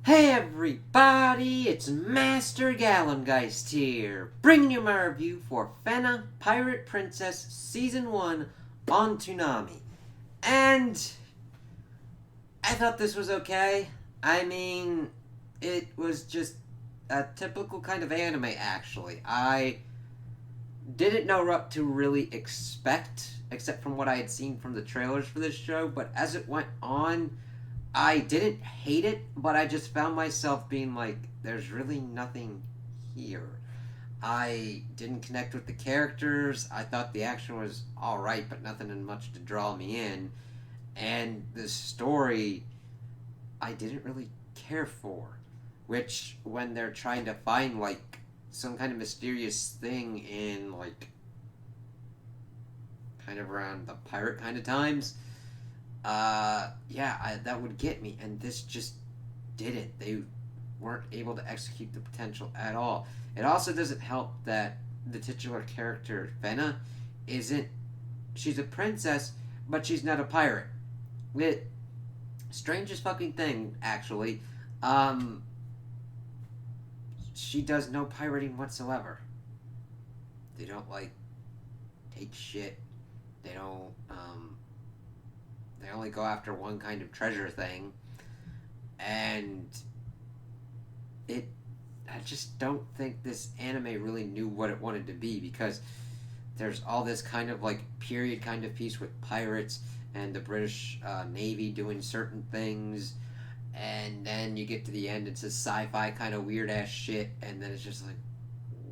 Hey everybody, it's Master Gallengeist here, bringing you my review for Fena Pirate Princess Season 1 on Toonami. And I thought this was okay. I mean, it was just a typical kind of anime, actually. I didn't know what to really expect, except from what I had seen from the trailers for this show, but as it went on, I didn't hate it, but I just found myself being like, there's really nothing here. I didn't connect with the characters. I thought the action was alright, but nothing much to draw me in. And the story, I didn't really care for. Which, when they're trying to find, like, some kind of mysterious thing in, like, kind of around the pirate kind of times, that would get me, and this just didn't. They weren't able to execute the potential at all. It also doesn't help that the titular character, Fena, isn't. She's a princess, but she's not a pirate. It. Strangest fucking thing, actually. She does no pirating whatsoever. They don't, like, take shit. They don't, they only go after one kind of treasure thing, and I just don't think this anime really knew what it wanted to be, because there's all this kind of like period kind of piece with pirates and the British Navy doing certain things, and then you get to the end, it's a sci-fi kind of weird ass shit, and then it's just like,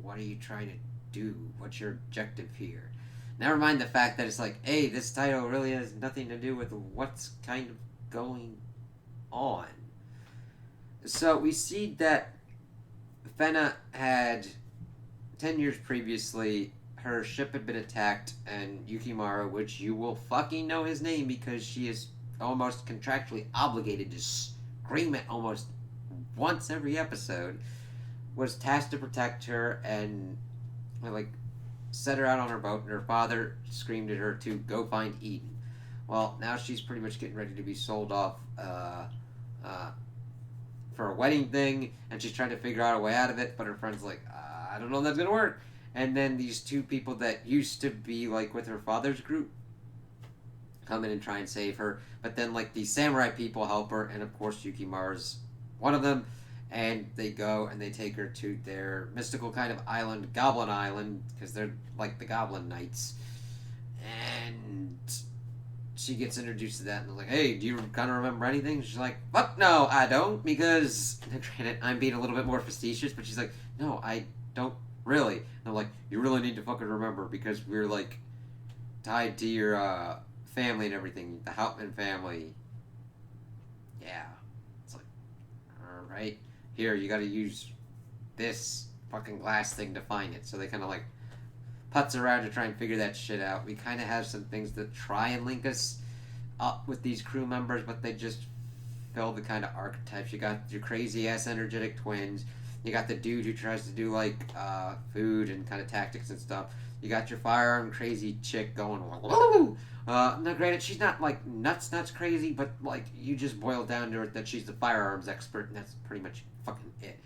what are you trying to do? What's your objective here? Never mind the fact that it's like, hey, this title really has nothing to do with what's kind of going on. So we see that Fena had 10 years previously, her ship had been attacked, and Yukimaru, which you will fucking know his name because she is almost contractually obligated to scream it almost once every episode, was tasked to protect her and, like, set her out on her boat, and her father screamed at her to go find Eden. Well, now she's pretty much getting ready to be sold off for a wedding thing, and she's trying to figure out a way out of it, but her friend's like, I don't know if that's gonna work. And then these two people that used to be, like, with her father's group come in and try and save her, but then, like, these samurai people help her, and of course Yukimaru's one of them, and they go and they take her to their mystical kind of island, Goblin Island, because they're like the Goblin Knights. And she gets introduced to that, and they're like, hey, do you kind of remember anything? She's like, fuck no, I don't, because, granted, I'm being a little bit more facetious, but she's like, no, I don't really. And I'm like, you really need to fucking remember, because we're, like, tied to your family and everything, the Hauptmann family. Yeah. It's like, alright. Here, you gotta use this fucking glass thing to find it. So they kind of like putz around to try and figure that shit out. We kind of have some things that try and link us up with these crew members, but they just fill the kind of archetypes. You got your crazy ass energetic twins. You got the dude who tries to do like food and kind of tactics and stuff. You got your firearm crazy chick going, woo! Now granted, she's not like nuts crazy, but like you just boil down to it that she's the firearms expert, and that's pretty much fucking it.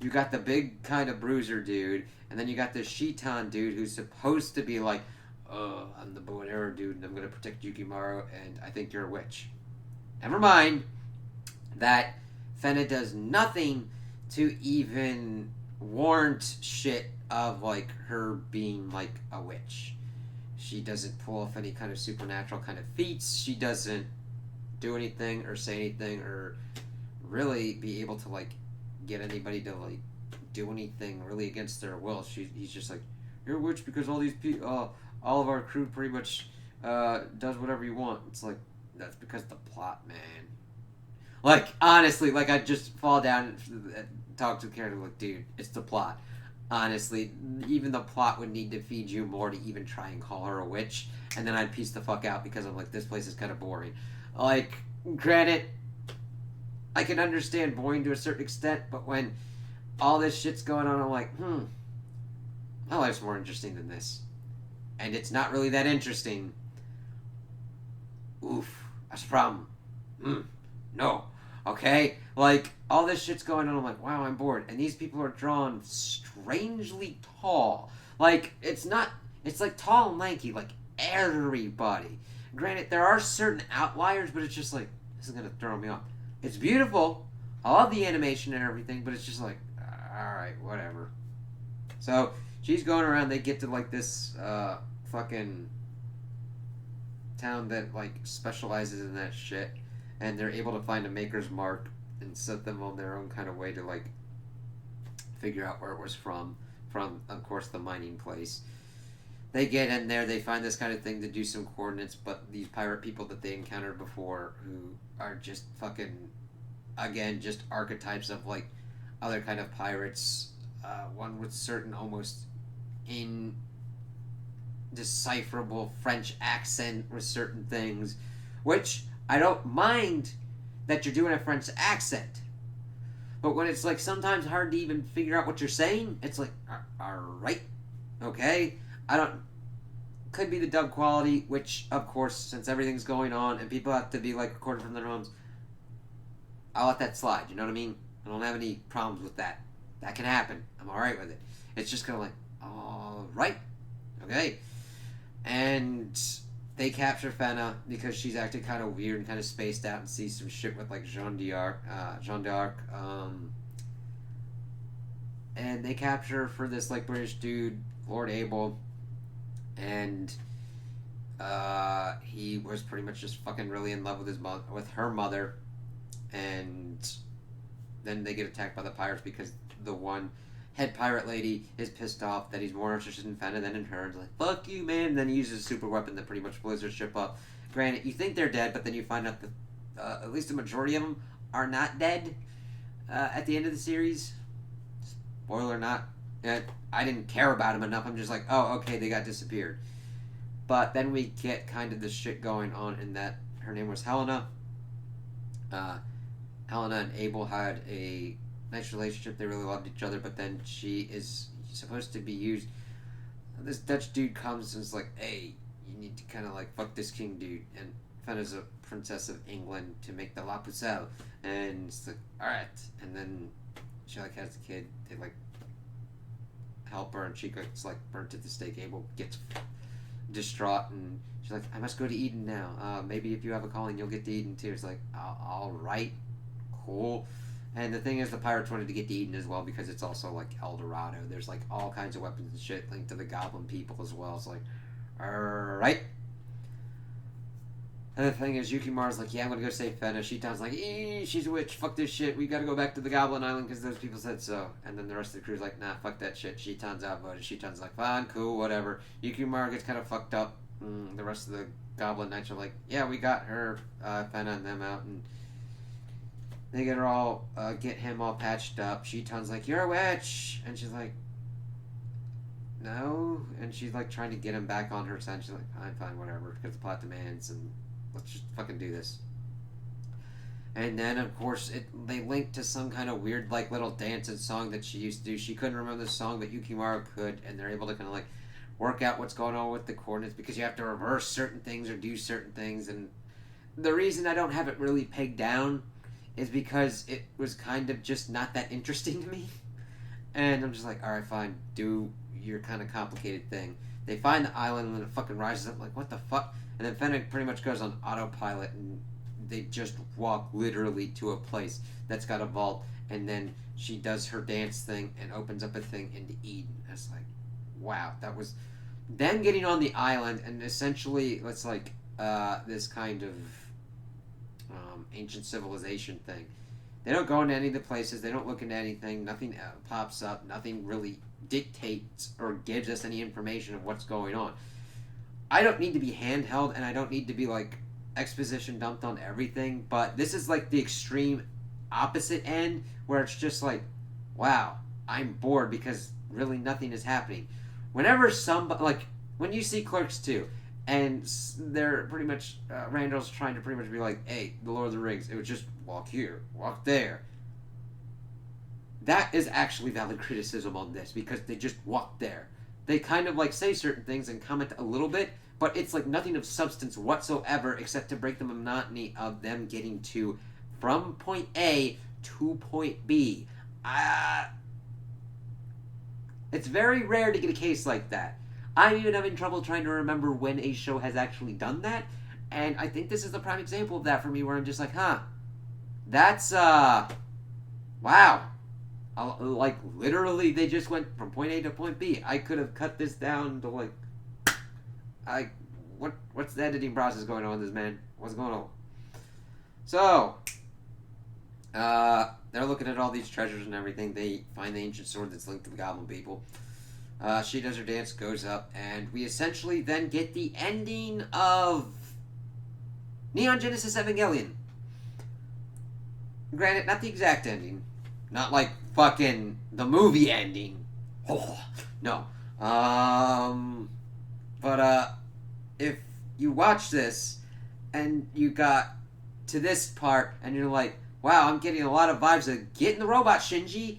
You got the big kind of bruiser dude, and then you got this Shitan dude who's supposed to be like, I'm the bow and arrow dude, and I'm gonna protect Yukimaru, and I think you're a witch. Never mind that Fena does nothing to even warrant shit of like her being like a witch. She doesn't pull off any kind of supernatural kind of feats. She doesn't do anything or say anything or really be able to like get anybody to like do anything really against their will. He's just like, you're a witch because all these people, all of our crew pretty much does whatever you want. It's like, that's because the plot, man. Like, honestly, like I just fall down and talk to the character like, dude, it's the plot. Honestly, even the plot would need to feed you more to even try and call her a witch, and then I'd piece the fuck out because I'm like, this place is kind of boring. Like, granted, I can understand boring to a certain extent, but when all this shit's going on, I'm like, my life's more interesting than this. And it's not really that interesting. Oof, that's a problem. No. Okay? Like, all this shit's going on. I'm like, wow, I'm bored. And these people are drawn strangely tall. Like, it's not, it's like tall and lanky, like everybody. Granted, there are certain outliers, but it's just like, this is going to throw me off. It's beautiful. I love the animation and everything, but it's just like, alright, whatever. So, she's going around, they get to like this, fucking town that like specializes in that shit, and they're able to find a maker's mark and set them on their own kind of way to like figure out where it was from of course the mining place. They get in there, they find this kind of thing to do some coordinates, but these pirate people that they encountered before, who are just fucking, again, just archetypes of like other kind of pirates, one with certain almost indecipherable French accent with certain things, which I don't mind that you're doing a French accent. But when it's like sometimes hard to even figure out what you're saying, it's like, alright, okay. I don't. Could be the dub quality, which, of course, since everything's going on and people have to be like recording from their homes, I'll let that slide. You know what I mean? I don't have any problems with that. That can happen. I'm alright with it. It's just kind of like, alright, okay. And they capture Fena because she's acting kind of weird and kind of spaced out and sees some shit with like Jeanne d'Arc. And they capture her for this like British dude, Lord Abel, and he was pretty much just fucking really in love with her mother, and then they get attacked by the pirates because the one head pirate lady is pissed off that he's more interested in Fena than in her. And like, fuck you, man. And then he uses a super weapon that pretty much blows her ship up. Granted, you think they're dead, but then you find out that at least a majority of them are not dead at the end of the series. Spoiler not. I didn't care about him enough. I'm just like, oh, okay, they got disappeared. But then we get kind of this shit going on in that her name was Helena. Helena and Abel had a nice relationship. They really loved each other, but then she is supposed to be used. This Dutch dude comes and is like, hey, you need to kind of like fuck this king dude. And Fena's a princess of England to make the La Pucelle. And it's like, alright. And then she like has a kid. They like help her and she gets like burnt at the stake. Abel gets distraught and she's like, I must go to Eden now. Maybe if you have a calling, you'll get to Eden too. It's like, alright, cool. And the thing is, the pirates wanted to get to Eden as well because it's also like El Dorado. There's like all kinds of weapons and shit linked to the goblin people as well. It's like, alright. And the thing is, Yukimaru's like, yeah, I'm gonna go save Fena. Shitan's like, she's a witch, fuck this shit. We gotta go back to the Goblin Island because those people said so. And then the rest of the crew's like, nah, fuck that shit. Shitan's outvoted. Shitan's like, fine, cool, whatever. Yukimaru gets kind of fucked up. The rest of the Goblin Knights are like, yeah, we got her, Fena and them out, and they get her all, get him all patched up. Shitan's like, you're a witch! And she's like, no? And she's like trying to get him back on her side. She's like, fine, whatever, because the plot demands, and let's just fucking do this. And then, of course, they link to some kind of weird, like, little dance and song that she used to do. She couldn't remember the song, but Yukimaru could, and they're able to kind of, like, work out what's going on with the coordinates because you have to reverse certain things or do certain things. And the reason I don't have it really pegged down is because it was kind of just not that interesting to me. And I'm just like, alright, fine, do your kind of complicated thing. They find the island and then it fucking rises up, like, what the fuck? And then Fennec pretty much goes on autopilot and they just walk literally to a place that's got a vault, and then she does her dance thing and opens up a thing into Eden. It's like, wow, that was them getting on the island, and essentially it's like this kind of ancient civilization thing. They don't go into any of the places, they don't look into anything, nothing pops up, nothing really dictates or gives us any information of what's going on. I don't need to be handheld, and I don't need to be like exposition dumped on everything, but this is like the extreme opposite end where it's just like, wow, I'm bored because really nothing is happening. Whenever somebody, like when you see Clerks 2 and they're pretty much Randall's trying to pretty much be like, hey, the Lord of the Rings, it would just walk here, walk there. That is actually valid criticism on this because they just walk there. They kind of like say certain things and comment a little bit, but it's like nothing of substance whatsoever except to break the monotony of them getting to from point A to point B. It's very rare to get a case like that. I'm even having trouble trying to remember when a show has actually done that, and I think this is the prime example of that for me, where I'm just like, huh, that's, wow. Like, literally, they just went from point A to point B. I could have cut this down to, like, what's the editing process going on with this, man? What's going on? So, they're looking at all these treasures and everything. They find the ancient sword that's linked to the Goblin people. She does her dance, goes up, and we essentially then get the ending of Neon Genesis Evangelion. Granted, not the exact ending. Not like fucking the movie ending. Oh, no. But if you watch this and you got to this part and you're like, wow, I'm getting a lot of vibes of Get in the Robot, Shinji,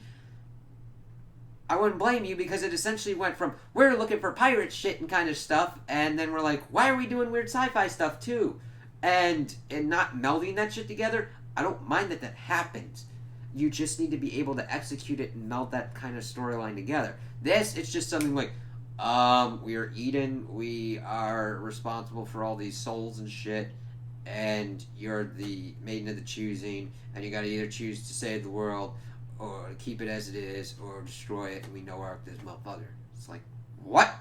I wouldn't blame you, because it essentially went from, we're looking for pirate shit and kind of stuff, and then we're like, why are we doing weird sci-fi stuff too? And not melding that shit together, I don't mind that happens. You just need to be able to execute it and meld that kind of storyline together. This, it's just something like, we are Eden, we are responsible for all these souls and shit, and you're the maiden of the choosing, and you gotta either choose to save the world, or keep it as it is, or destroy it, and we know our this motherfucker. It's like, what?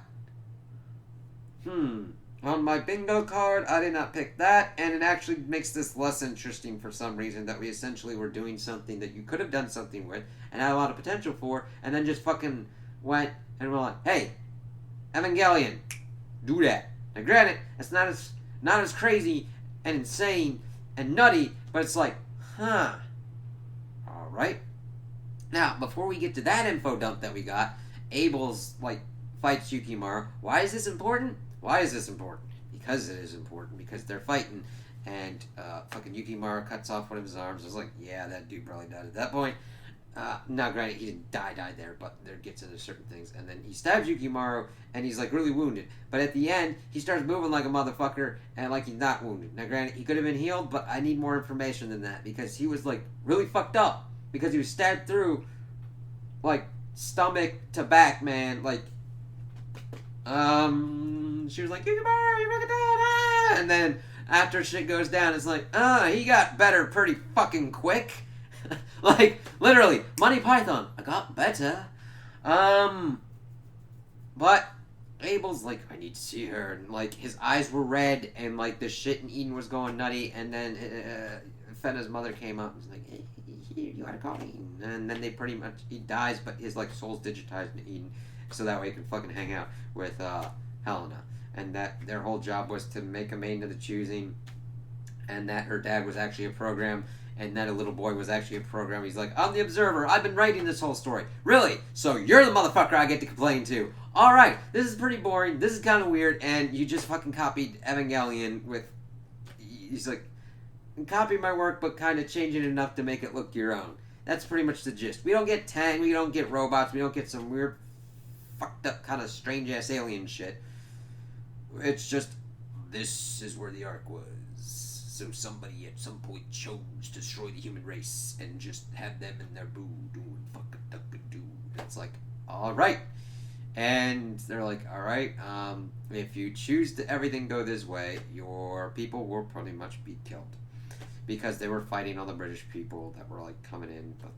On my bingo card, I did not pick that, and it actually makes this less interesting for some reason, that we essentially were doing something that you could have done something with, and had a lot of potential for, and then just fucking went, and we're like, hey, Evangelion, do that. Now granted, it's not as crazy and insane and nutty, but it's like, huh, alright. Now, before we get to that info dump that we got, Abel's, like, fights Yukimaru. Why is this important? Why is this important? Because it is important. Because they're fighting, and fucking Yukimaru cuts off one of his arms. I was like, yeah, that dude probably died at that point. Now, granted, he didn't die there, but there gets into certain things. And then he stabs Yukimaru, and he's, like, really wounded. But at the end, he starts moving like a motherfucker, and, like, he's not wounded. Now, granted, he could have been healed, but I need more information than that, because he was, like, really fucked up. Because he was stabbed through, like, stomach to back, man. Like, she was like, Yukimaru, you're fucking dead, and then after shit goes down, it's like, he got better pretty fucking quick. Like, literally, Monty Python, I got better. But Abel's like, I need to see her, and, like, his eyes were red, and, like, the shit in Eden was going nutty, and then Fena's mother came up and was like, hey, you gotta call Eden. And then they pretty much, he dies, but his, like, soul's digitized into Eden, so that way he can fucking hang out with Helena. And that their whole job was to make a maiden of the choosing, and that her dad was actually a program, and that a little boy was actually a program. He's like, I'm the observer, I've been writing this whole story. Really? So you're the motherfucker I get to complain to. Alright, this is pretty boring, this is kind of weird, and you just fucking copied Evangelion with, he's like, copy my work, but kind of change it enough to make it look your own. That's pretty much the gist. We don't get Tang, we don't get robots, we don't get some weird, fucked up kind of strange ass alien shit. It's just, this is where the arc was. So somebody at some point chose to destroy the human race and just have them in their boo doing fuck-a-duck-a-doo. It's like, alright. And they're like, alright, if you choose to everything go this way, your people will pretty much be killed. Because they were fighting all the British people that were, like, coming in. But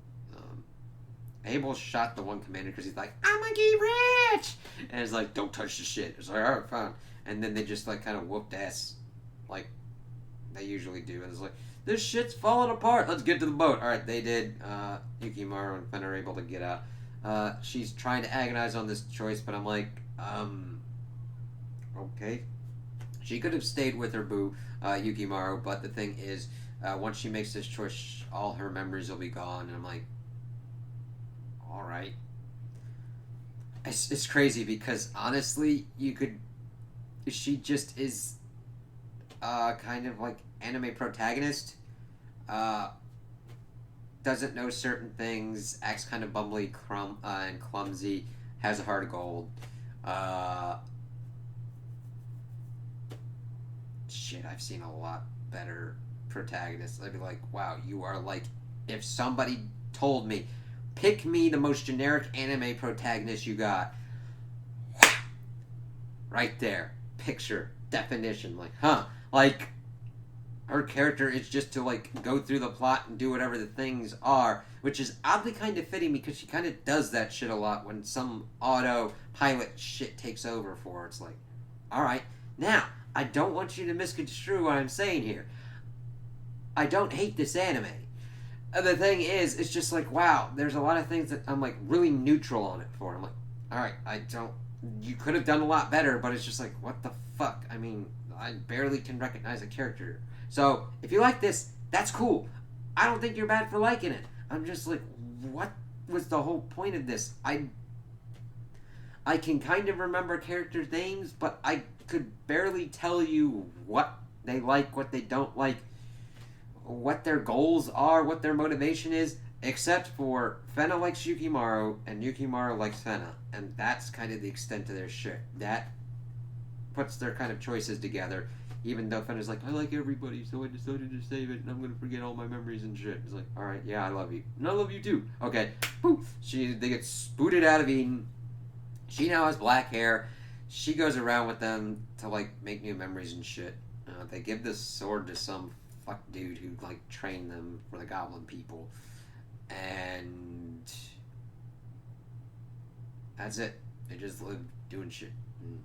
Abel shot the one commander because he's like, I'm gonna get rich! And it's like, don't touch the shit. It's like, alright, fine. And then they just, like, kind of whooped ass. Like, they usually do. And it's like, this shit's falling apart. Let's get to the boat. Alright, they did. Yukimaru and Fena are able to get out. She's trying to agonize on this choice, but I'm like, okay. She could have stayed with her boo, Yukimaru, but the thing is, once she makes this choice, all her memories will be gone, and I'm like, alright. It's crazy, because honestly, she just is, kind of like anime protagonist, doesn't know certain things, acts kind of bumbly and clumsy, has a heart of gold, shit, I've seen a lot better protagonists. I'd be like, wow, you are like, if somebody told me, pick me the most generic anime protagonist you got, right there, picture, definition, like, huh, like, her character is just to, like, go through the plot and do whatever the things are, which is oddly kind of fitting because she kind of does that shit a lot when some autopilot shit takes over for her. It's like, alright, now, I don't want you to misconstrue what I'm saying here. I don't hate this anime. The thing is, it's just like, wow, there's a lot of things that I'm, like, really neutral on it for. I'm like, alright, you could have done a lot better, but it's just like, what the fuck? I mean, I barely can recognize a character. So, if you like this, that's cool. I don't think you're bad for liking it. I'm just like, what was the whole point of this? I can kind of remember characters' names, but I could barely tell you what they like, what they don't like, what their goals are, what their motivation is, except for Fena likes Yukimaru, and Yukimaru likes Fena. And that's kind of the extent of their shit. That puts their kind of choices together. Even though Fena's like, I like everybody, so I decided to save it, and I'm gonna forget all my memories and shit. It's like, alright, yeah, I love you. And I love you too. Okay, poof. They get spooted out of Eden. She now has black hair. She goes around with them to, like, make new memories and shit. They give this sword to some fuck dude who, like, trained them for the goblin people. And that's it. They just live doing shit. And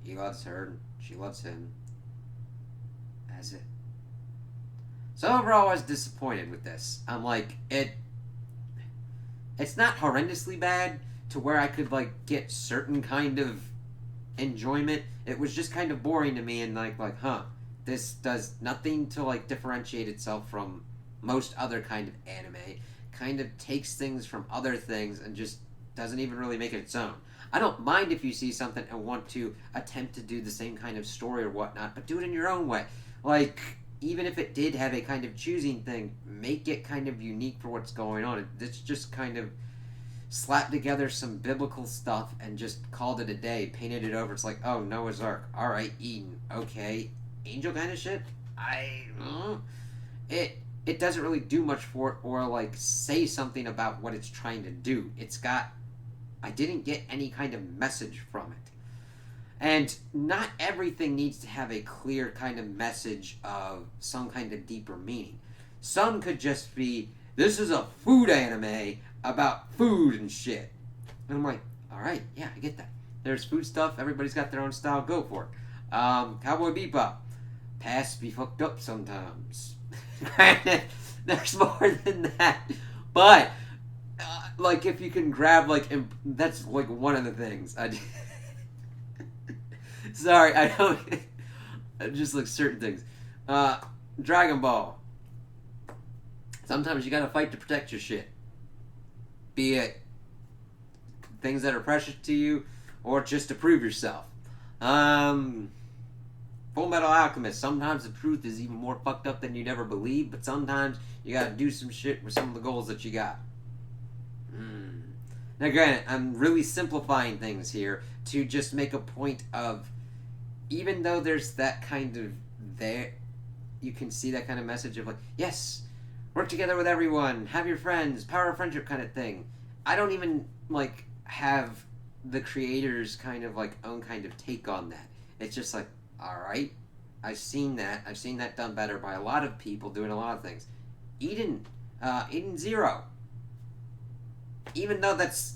he loves her, and she loves him. That's it. So overall, I was disappointed with this. I'm like, it's not horrendously bad to where I could, like, get certain kind of enjoyment. It was just kind of boring to me, and like, huh, this does nothing to, like, differentiate itself from most other kind of anime. Kind of takes things from other things and just doesn't even really make it its own. I don't mind if you see something and want to attempt to do the same kind of story or whatnot, but do it in your own way. Like, even if it did have a kind of choosing thing, make it kind of unique for what's going on. It's just kind of slapped together some biblical stuff and just called it a day, painted it over. It's like, oh, Noah's Ark. Alright, Eden. Okay. Angel kind of shit? It doesn't really do much for it or, like, say something about what it's trying to do. I didn't get any kind of message from it. And not everything needs to have a clear kind of message of some kind of deeper meaning. Some could just be, this is a food anime about food and shit. And I'm like, alright, yeah, I get that. There's food stuff, everybody's got their own style, go for it. Cowboy Bebop. Past be fucked up sometimes. Granted, there's more than that. But, like, if you can grab, like, that's, like, one of the things. Sorry, I don't... just, like, certain things. Dragon Ball. Sometimes you gotta fight to protect your shit. Be it things that are precious to you, or just to prove yourself. Full Metal Alchemist. Sometimes the truth is even more fucked up than you'd ever believe, but sometimes you gotta do some shit with some of the goals that you got. Now granted, I'm really simplifying things here to just make a point of, even though there's that kind of there, you can see that kind of message of like, yes, work together with everyone, have your friends, power of friendship kind of thing. I don't even, like, have the creators kind of, like, own kind of take on that. It's just like, alright, I've seen that done better by a lot of people doing a lot of things. Eden Zero. Even though that's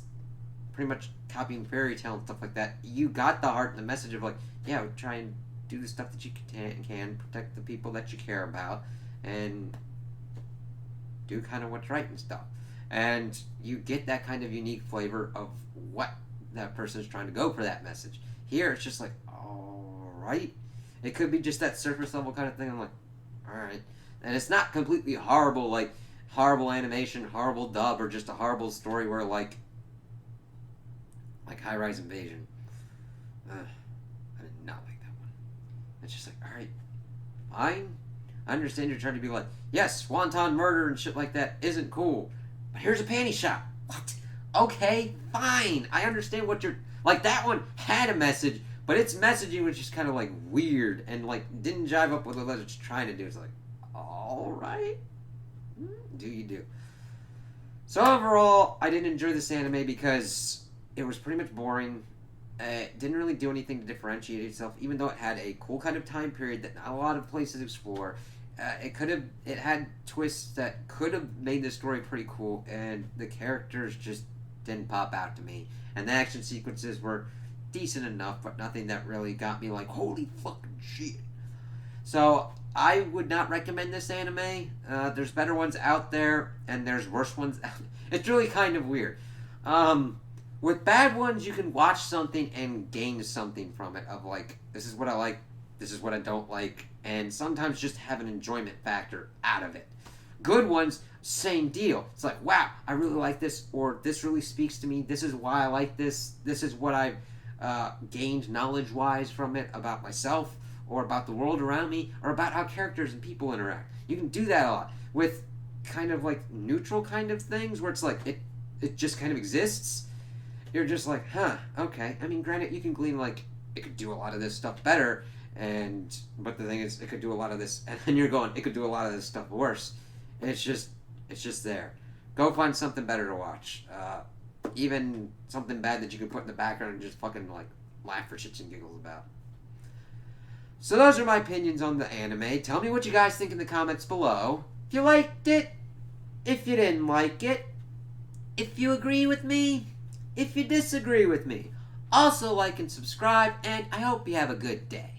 pretty much copying fairy tale and stuff like that, you got the heart and the message of like, yeah, try and do the stuff that you can, protect the people that you care about, and do kind of what's right and stuff. And you get that kind of unique flavor of what that person is trying to go for that message. Here, it's just like, alright. It could be just that surface level kind of thing. I'm like, alright. And it's not completely horrible, like, horrible animation, horrible dub, or just a horrible story where, like High Rise Invasion. I did not like that one. It's just like, alright, fine. I understand you're trying to be like, yes, Swanton murder and shit like that isn't cool, but here's a panty shop. What? Okay, fine. I understand what you're... Like, that one had a message, but its messaging was just kind of, like, weird and, like, didn't jive up with what it's trying to do. It's like, alright. Do you do. So overall, I didn't enjoy this anime because it was pretty much boring. It didn't really do anything to differentiate itself, even though it had a cool kind of time period that not a lot of places explore. It had twists that could have made the story pretty cool, and the characters just didn't pop out to me. And the action sequences were decent enough, but nothing that really got me like, holy fucking shit. So I would not recommend this anime. There's better ones out there, and there's worse ones. It's really kind of weird. With bad ones, you can watch something and gain something from it. Of like, this is what I like, this is what I don't like, and sometimes just have an enjoyment factor out of it. Good ones, same deal. It's like, wow, I really like this, or this really speaks to me. This is why I like this. This is what I've gained knowledge-wise from it about myself, or about the world around me, or about how characters and people interact. You can do that a lot with kind of like neutral kind of things, where it's like it just kind of exists. You're just like, huh, okay. I mean, granted, you can glean like it could do a lot of this stuff better, but the thing is, it could do a lot of this, and then you're going, it could do a lot of this stuff worse. It's just there. Go find something better to watch. Even something bad that you can put in the background and just fucking like laugh for shits and giggles about. So those are my opinions on the anime. Tell me what you guys think in the comments below. If you liked it, if you didn't like it, if you agree with me, if you disagree with me. Also like and subscribe, and I hope you have a good day.